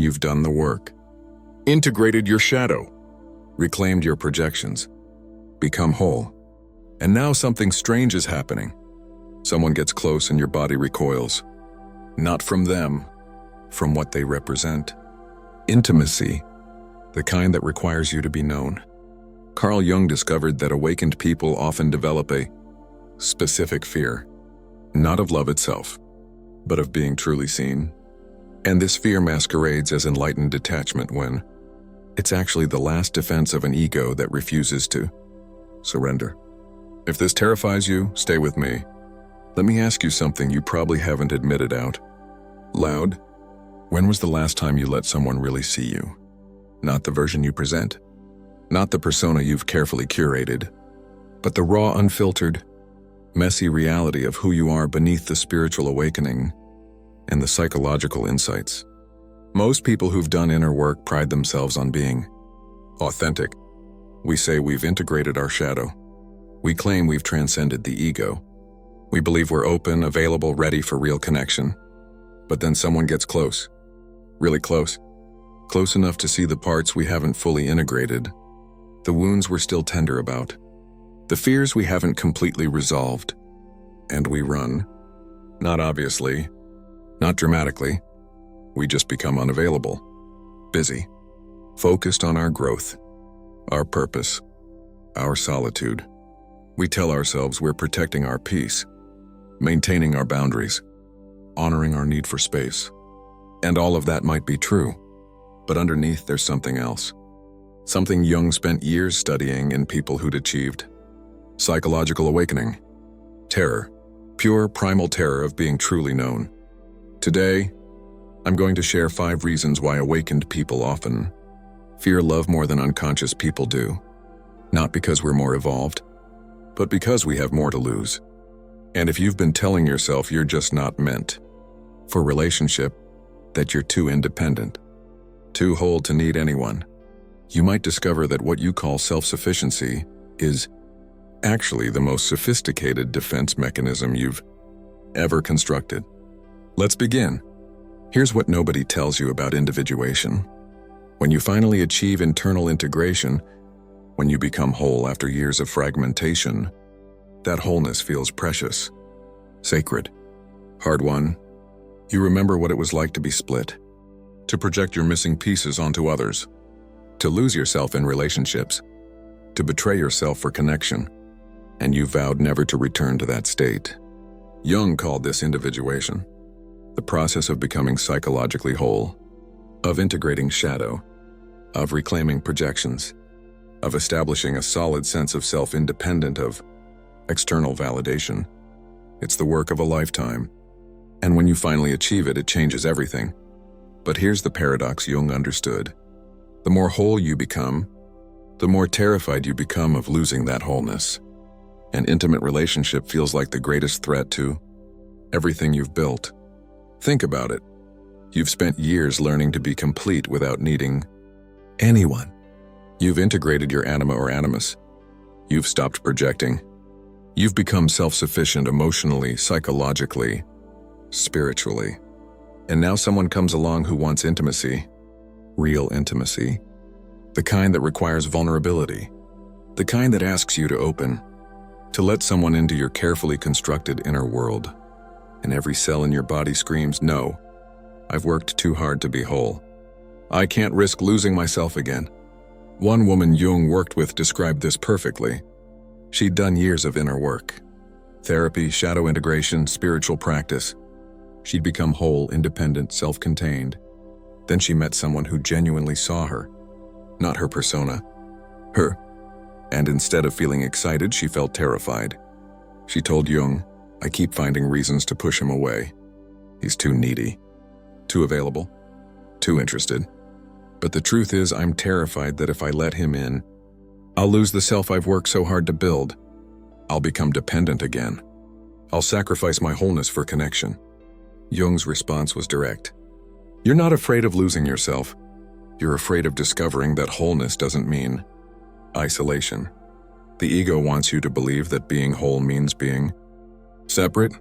You've done the work. Integrated your shadow. Reclaimed your projections. Become whole. And now something strange is happening. Someone gets close and your body recoils. Not from them, from what they represent. Intimacy, the kind that requires you to be known. Carl Jung discovered that awakened people often develop a specific fear, not of love itself, but of being truly seen. And this fear masquerades as enlightened detachment when it's actually the last defense of an ego that refuses to surrender. If this terrifies you, stay with me. Let me ask you something you probably haven't admitted out loud. When was the last time you let someone really see you? Not the version you present, not the persona you've carefully curated, but the raw, unfiltered, messy reality of who you are beneath the spiritual awakening and the psychological insights. Most people who've done inner work pride themselves on being authentic. We say we've integrated our shadow. We claim we've transcended the ego. We believe we're open, available, ready for real connection. But then someone gets close. Really close. Close enough to see the parts we haven't fully integrated. The wounds we're still tender about. The fears we haven't completely resolved. And we run. Not obviously. Not dramatically. We just become unavailable. Busy. Focused on our growth. Our purpose. Our solitude. We tell ourselves we're protecting our peace. Maintaining our boundaries. Honoring our need for space. And all of that might be true. But underneath there's something else. Something Jung spent years studying in people who'd achieved psychological awakening. Terror. Pure primal terror of being truly known. Today, I'm going to share 5 reasons why awakened people often fear love more than unconscious people do. Not because we're more evolved, but because we have more to lose. And if you've been telling yourself you're just not meant for relationship, that you're too independent, too whole to need anyone, you might discover that what you call self-sufficiency is actually the most sophisticated defense mechanism you've ever constructed. Let's begin. Here's what nobody tells you about individuation. When you finally achieve internal integration, when you become whole after years of fragmentation, that wholeness feels precious, sacred, hard-won. You remember what it was like to be split, to project your missing pieces onto others, to lose yourself in relationships, to betray yourself for connection, and you vowed never to return to that state. Jung called this individuation, the process of becoming psychologically whole, of integrating shadow, of reclaiming projections, of establishing a solid sense of self independent of external validation. It's the work of a lifetime. And when you finally achieve it, it changes everything. But here's the paradox Jung understood. The more whole you become, the more terrified you become of losing that wholeness. An intimate relationship feels like the greatest threat to everything you've built. Think about it. You've spent years learning to be complete without needing anyone. You've integrated your anima or animus. You've stopped projecting. You've become self-sufficient emotionally, psychologically, spiritually. And now someone comes along who wants intimacy, real intimacy, the kind that requires vulnerability, the kind that asks you to open, to let someone into your carefully constructed inner world. And every cell in your body screams, no, I've worked too hard to be whole. I can't risk losing myself again. One woman Jung worked with described this perfectly. She'd done years of inner work. Therapy, shadow integration, spiritual practice. She'd become whole, independent, self-contained. Then she met someone who genuinely saw her. Not her persona. Her. And instead of feeling excited, she felt terrified. She told Jung, I keep finding reasons to push him away. He's too needy, too available, too interested. But the truth is, I'm terrified that if I let him in, I'll lose the self I've worked so hard to build. I'll become dependent again. I'll sacrifice my wholeness for connection. Jung's response was direct. You're not afraid of losing yourself. You're afraid of discovering that wholeness doesn't mean isolation. The ego wants you to believe that being whole means being separate,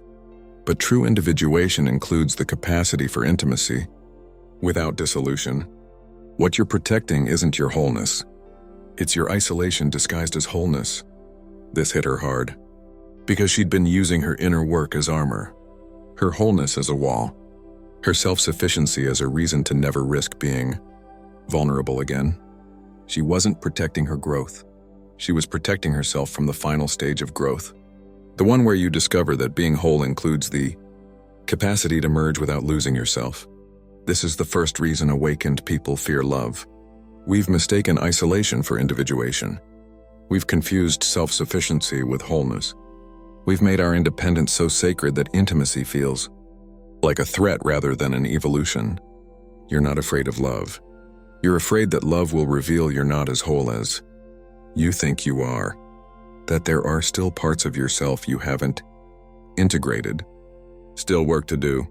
but true individuation includes the capacity for intimacy, Without dissolution, what you're protecting isn't your wholeness. It's your isolation disguised as wholeness. This hit her hard, because she'd been using her inner work as armor, her wholeness as a wall, her self-sufficiency as a reason to never risk being vulnerable again. She wasn't protecting her growth. She was protecting herself from the final stage of growth, the one where you discover that being whole includes the capacity to merge without losing yourself. This is the first reason awakened people fear love. We've mistaken isolation for individuation. We've confused self-sufficiency with wholeness. We've made our independence so sacred that intimacy feels like a threat rather than an evolution. You're not afraid of love. You're afraid that love will reveal you're not as whole as you think you are, that there are still parts of yourself you haven't integrated, still work to do,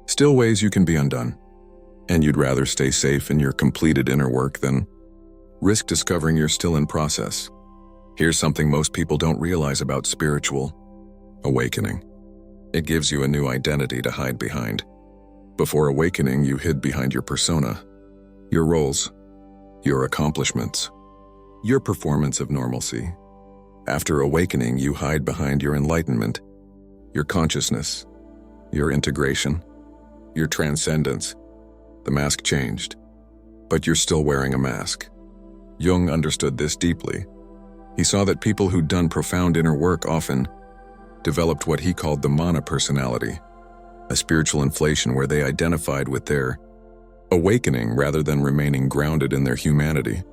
still ways you can be undone. And you'd rather stay safe in your completed inner work than risk discovering you're still in process. Here's something most people don't realize about spiritual awakening. It gives you a new identity to hide behind. Before awakening, you hid behind your persona, your roles, your accomplishments, your performance of normalcy. After awakening, you hide behind your enlightenment, your consciousness, your integration, your transcendence. The mask changed, but you're still wearing a mask. Jung understood this deeply. He saw that people who'd done profound inner work often developed what he called the mana personality, a spiritual inflation where they identified with their awakening rather than remaining grounded in their humanity.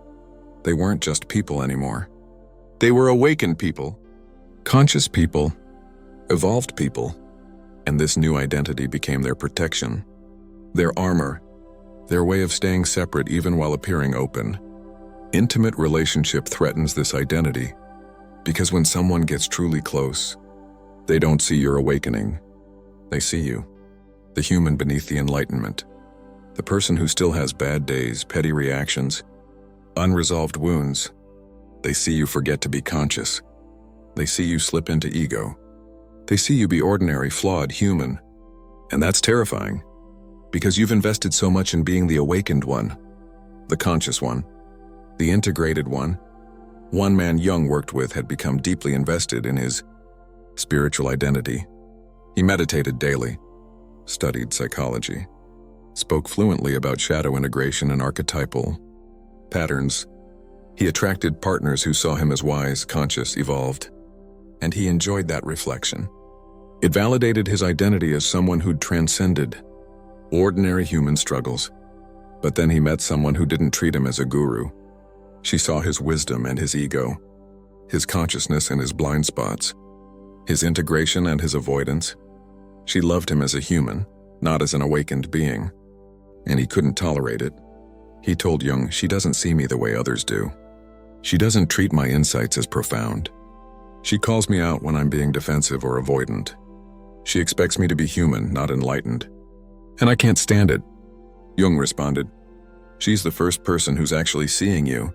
They weren't just people anymore. They were awakened people, conscious people, evolved people, and this new identity became their protection, their armor, their way of staying separate even while appearing open. Intimate relationship threatens this identity, because when someone gets truly close, they don't see your awakening. They see you, the human beneath the enlightenment, the person who still has bad days, petty reactions, unresolved wounds. They see you forget to be conscious. They see you slip into ego. They see you be ordinary, flawed, human. And that's terrifying, because you've invested so much in being the awakened one, the conscious one, the integrated one. One man Jung worked with had become deeply invested in his spiritual identity. He meditated daily, studied psychology, spoke fluently about shadow integration and archetypal patterns. He attracted partners who saw him as wise, conscious, evolved, and he enjoyed that reflection. It validated his identity as someone who'd transcended ordinary human struggles. But then he met someone who didn't treat him as a guru. She saw his wisdom and his ego, his consciousness and his blind spots, his integration and his avoidance. She loved him as a human, not as an awakened being, and he couldn't tolerate it. He told Jung, "She doesn't see me the way others do. She doesn't treat my insights as profound. She calls me out when I'm being defensive or avoidant. She expects me to be human, not enlightened. And I can't stand it." Jung responded, "She's the first person who's actually seeing you.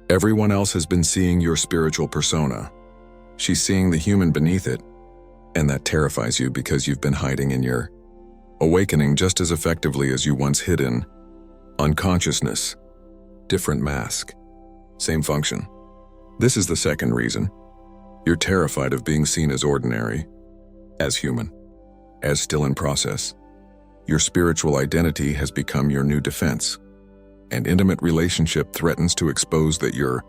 Everyone else has been seeing your spiritual persona. She's seeing the human beneath it, and that terrifies you because you've been hiding in your awakening just as effectively as you once hid in unconsciousness. Different mask, same function. This is the second reason. You're terrified of being seen as ordinary, as human, as still in process. Your spiritual identity has become your new defense. An intimate relationship threatens to expose that you're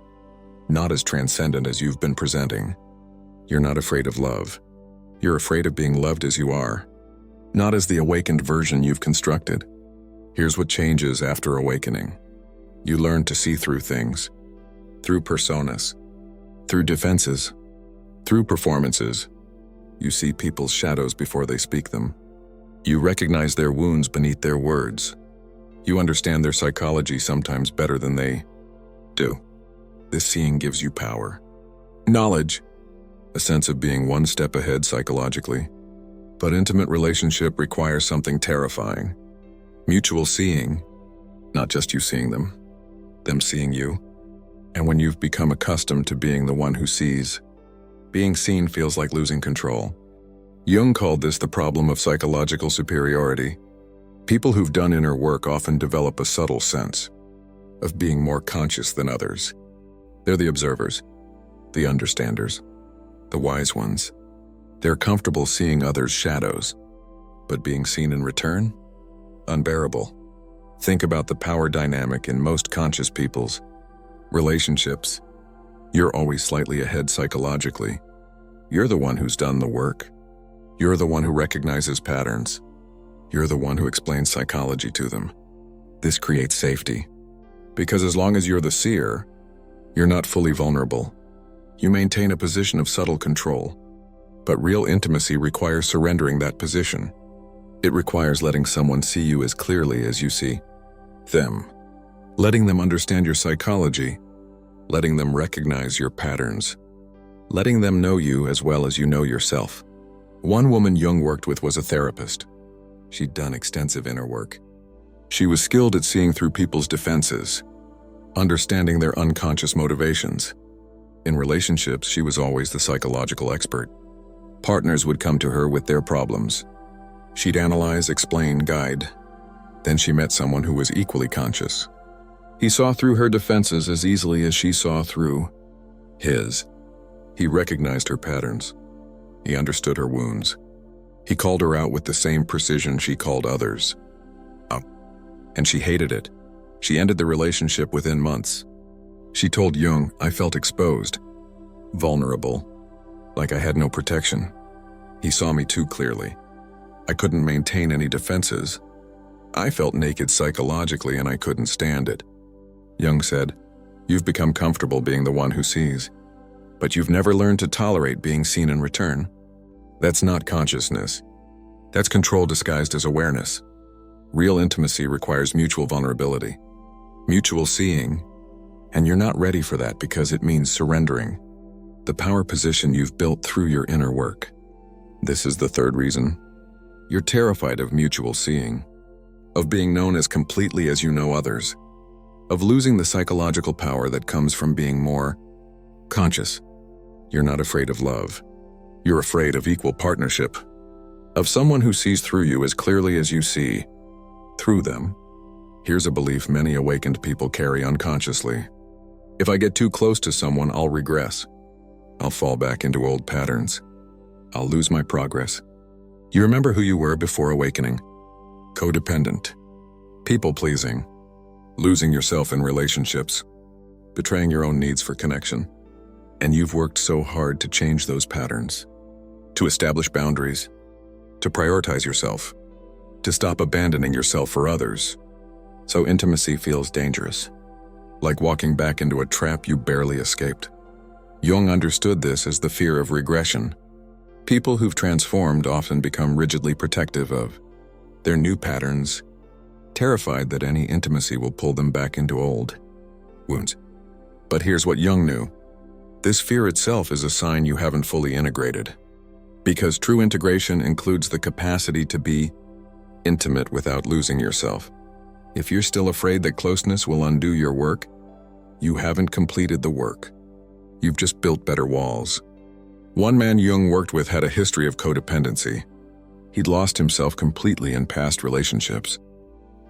not as transcendent as you've been presenting. You're not afraid of love. You're afraid of being loved as you are, not as the awakened version you've constructed. Here's what changes after awakening. You learn to see through things, through personas, through defenses, through performances. You see people's shadows before they speak them. You recognize their wounds beneath their words. You understand their psychology sometimes better than they do. This seeing gives you power, knowledge, a sense of being one step ahead psychologically. But intimate relationship requires something terrifying. Mutual seeing, not just you seeing them seeing you. And when you've become accustomed to being the one who sees, being seen feels like losing control. Jung called this the problem of psychological superiority. People who've done inner work often develop a subtle sense of being more conscious than others. They're the observers, the understanders, the wise ones. They're comfortable seeing others' shadows, but being seen in return? Unbearable. Think about the power dynamic in most conscious people's relationships. You're always slightly ahead psychologically. You're the one who's done the work. You're the one who recognizes patterns. You're the one who explains psychology to them. This creates safety. Because as long as you're the seer, you're not fully vulnerable. You maintain a position of subtle control. But real intimacy requires surrendering that position. It requires letting someone see you as clearly as you see them. Letting them understand your psychology. Letting them recognize your patterns. Letting them know you as well as you know yourself. One woman Jung worked with was a therapist. She'd done extensive inner work. She was skilled at seeing through people's defenses, understanding their unconscious motivations. In relationships, she was always the psychological expert. Partners would come to her with their problems. She'd analyze, explain, guide. Then she met someone who was equally conscious. He saw through her defenses as easily as she saw through his. He recognized her patterns. He understood her wounds. He called her out with the same precision she called others out. And she hated it. She ended the relationship within months. She told Jung, "I felt exposed, vulnerable, like I had no protection. He saw me too clearly. I couldn't maintain any defenses. I felt naked psychologically and I couldn't stand it." Jung said, "You've become comfortable being the one who sees, but you've never learned to tolerate being seen in return. That's not consciousness. That's control disguised as awareness. Real intimacy requires mutual vulnerability, mutual seeing, and you're not ready for that because it means surrendering the power position you've built through your inner work." This is the third reason. You're terrified of mutual seeing, of being known as completely as you know others, of losing the psychological power that comes from being more conscious. You're not afraid of love. You're afraid of equal partnership, of someone who sees through you as clearly as you see through them. Here's a belief many awakened people carry unconsciously. If I get too close to someone, I'll regress. I'll fall back into old patterns. I'll lose my progress. You remember who you were before awakening. Codependent, people-pleasing, losing yourself in relationships, betraying your own needs for connection. And you've worked so hard to change those patterns, to establish boundaries, to prioritize yourself, to stop abandoning yourself for others. So intimacy feels dangerous, like walking back into a trap you barely escaped. Jung understood this as the fear of regression. People who've transformed often become rigidly protective of their new patterns, terrified that any intimacy will pull them back into old wounds. But here's what Jung knew. This fear itself is a sign you haven't fully integrated. Because true integration includes the capacity to be intimate without losing yourself. If you're still afraid that closeness will undo your work, you haven't completed the work. You've just built better walls. One man Jung worked with had a history of codependency. He'd lost himself completely in past relationships,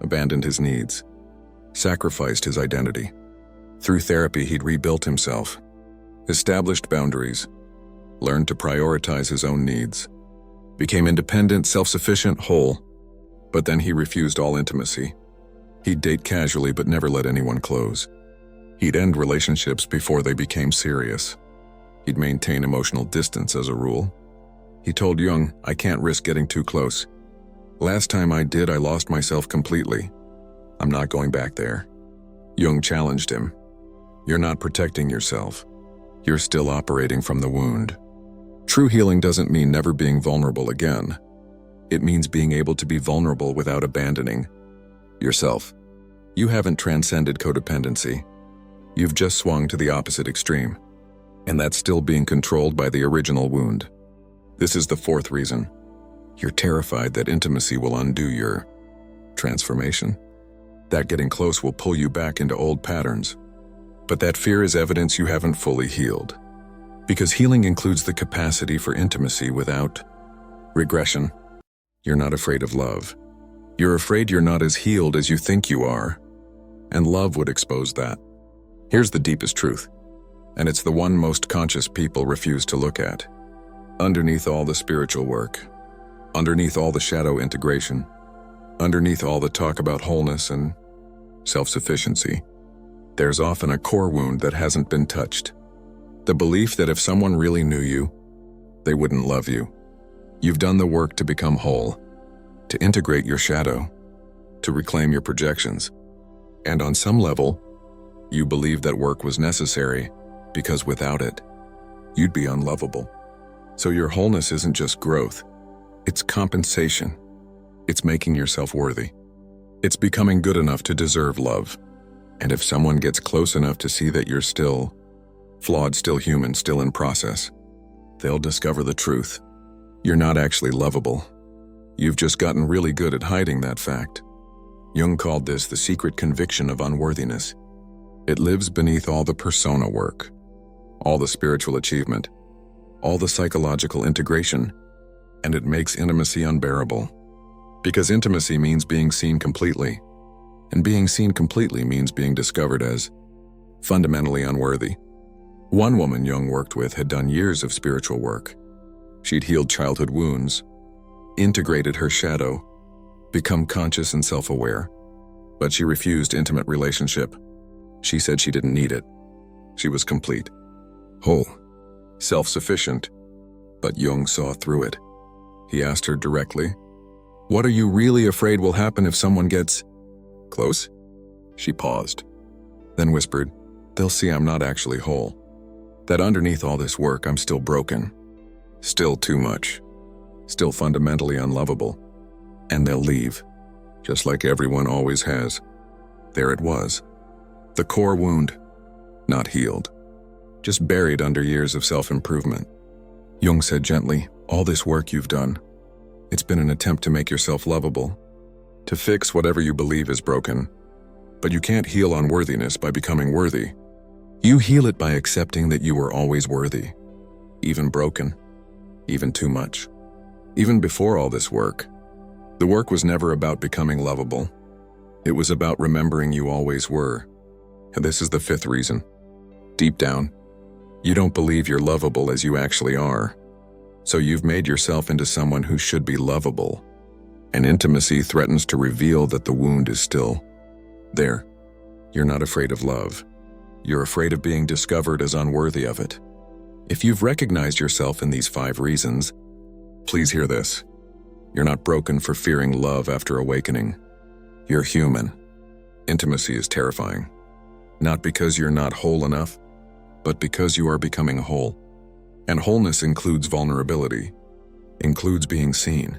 abandoned his needs, sacrificed his identity. Through therapy, he'd rebuilt himself, established boundaries, learned to prioritize his own needs, became independent, self-sufficient, whole. But then he refused all intimacy. He'd date casually but never let anyone close. He'd end relationships before they became serious. He'd maintain emotional distance as a rule. He told Jung, "I can't risk getting too close. Last time I did, I lost myself completely. I'm not going back there." Jung challenged him. "You're not protecting yourself. You're still operating from the wound." True healing doesn't mean never being vulnerable again. It means being able to be vulnerable without abandoning yourself. You haven't transcended codependency. You've just swung to the opposite extreme. And that's still being controlled by the original wound. This is the fourth reason. You're terrified that intimacy will undo your transformation. That getting close will pull you back into old patterns. But that fear is evidence you haven't fully healed. Because healing includes the capacity for intimacy without regression. You're not afraid of love. You're afraid you're not as healed as you think you are, and love would expose that. Here's the deepest truth, and it's the one most conscious people refuse to look at. Underneath all the spiritual work, underneath all the shadow integration, underneath all the talk about wholeness and self-sufficiency, there's often a core wound that hasn't been touched. The belief that if someone really knew you, they wouldn't love you. You've done the work to become whole, to integrate your shadow, to reclaim your projections. And on some level, you believe that work was necessary because without it, you'd be unlovable. So your wholeness isn't just growth, it's compensation. It's making yourself worthy. It's becoming good enough to deserve love. And if someone gets close enough to see that you're still flawed, still human, still in process, they'll discover the truth. You're not actually lovable. You've just gotten really good at hiding that fact. Jung called this the secret conviction of unworthiness. It lives beneath all the persona work, all the spiritual achievement, all the psychological integration, and it makes intimacy unbearable. Because intimacy means being seen completely, and being seen completely means being discovered as fundamentally unworthy. One woman Jung worked with had done years of spiritual work. She'd healed childhood wounds, integrated her shadow, become conscious and self-aware, but she refused intimate relationship. She said she didn't need it. She was complete, whole, self-sufficient, but Jung saw through it. He asked her directly, "What are you really afraid will happen if someone gets close?" She paused, then whispered, "They'll see I'm not actually whole. That underneath all this work, I'm still broken, still too much, still fundamentally unlovable. And they'll leave, just like everyone always has." There it was. The core wound, not healed, just buried under years of self-improvement. Jung said gently, "All this work you've done, it's been an attempt to make yourself lovable, to fix whatever you believe is broken. But you can't heal unworthiness by becoming worthy. You heal it by accepting that you were always worthy, even broken, even too much. Even before all this work, the work was never about becoming lovable. It was about remembering you always were. And this is the fifth reason. Deep down, you don't believe you're lovable as you actually are. So you've made yourself into someone who should be lovable. And intimacy threatens to reveal that the wound is still there. You're not afraid of love. You're afraid of being discovered as unworthy of it. If you've recognized yourself in these 5 reasons, please hear this. You're not broken for fearing love after awakening. You're human. Intimacy is terrifying. Not because you're not whole enough, but because you are becoming whole. And wholeness includes vulnerability, includes being seen,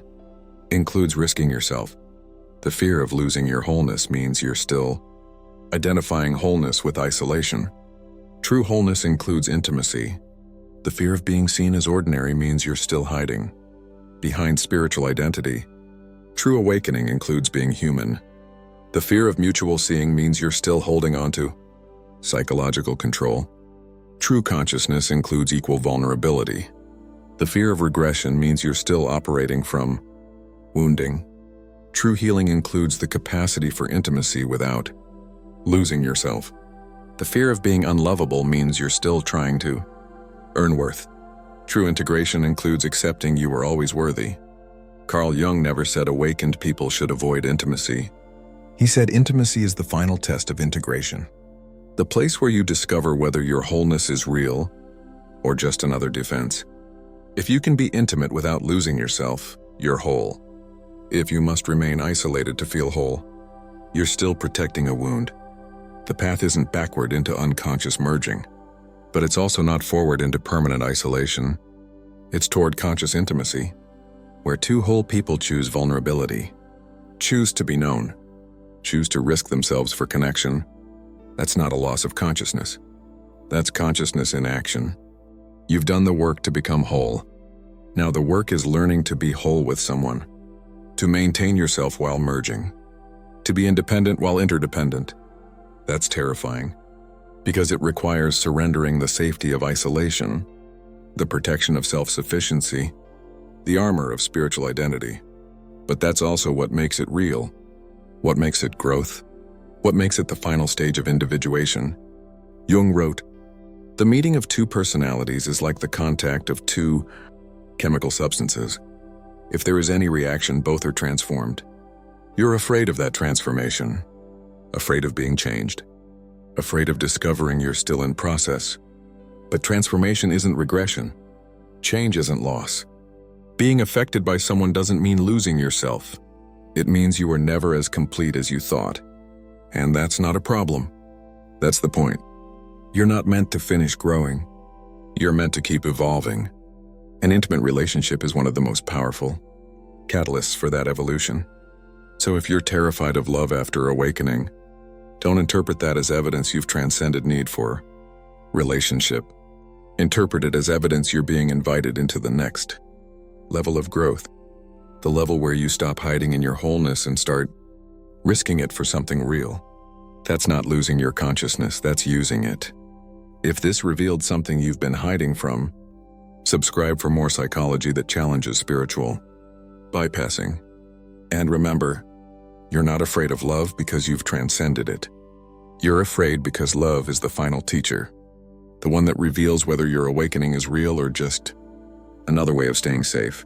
includes risking yourself. The fear of losing your wholeness means you're still identifying wholeness with isolation. True wholeness includes intimacy. The fear of being seen as ordinary means you're still hiding behind spiritual identity. True awakening includes being human. The fear of mutual seeing means you're still holding on to psychological control. True consciousness includes equal vulnerability. The fear of regression means you're still operating from wounding. True healing includes the capacity for intimacy without losing yourself. The fear of being unlovable means you're still trying to earn worth. True integration includes accepting you were always worthy. Carl Jung never said awakened people should avoid intimacy. He said intimacy is the final test of integration. The place where you discover whether your wholeness is real or just another defense. If you can be intimate without losing yourself, you're whole. If you must remain isolated to feel whole, you're still protecting a wound. The path isn't backward into unconscious merging, but it's also not forward into permanent isolation. It's toward conscious intimacy, where 2 whole people choose vulnerability, choose to be known, choose to risk themselves for connection. That's not a loss of consciousness. That's consciousness in action. You've done the work to become whole. Now the work is learning to be whole with someone, to maintain yourself while merging, to be independent while interdependent. That's terrifying, because it requires surrendering the safety of isolation, the protection of self-sufficiency, the armor of spiritual identity. But that's also what makes it real. What makes it growth? What makes it the final stage of individuation? Jung wrote, "The meeting of two personalities is like the contact of two chemical substances. If there is any reaction, both are transformed. You're afraid of that transformation, afraid of being changed, afraid of discovering you're still in process. But transformation isn't regression. Change isn't loss. Being affected by someone doesn't mean losing yourself. It means you were never as complete as you thought. And that's not a problem. That's the point. You're not meant to finish growing. You're meant to keep evolving. An intimate relationship is one of the most powerful catalysts for that evolution. So if you're terrified of love after awakening, don't interpret that as evidence you've transcended need for relationship. Interpret it as evidence you're being invited into the next level of growth, the level where you stop hiding in your wholeness and start risking it for something real. That's not losing your consciousness, that's using it. If this revealed something you've been hiding from, subscribe for more psychology that challenges spiritual bypassing. And remember, you're not afraid of love because you've transcended it. You're afraid because love is the final teacher, the one that reveals whether your awakening is real or just another way of staying safe.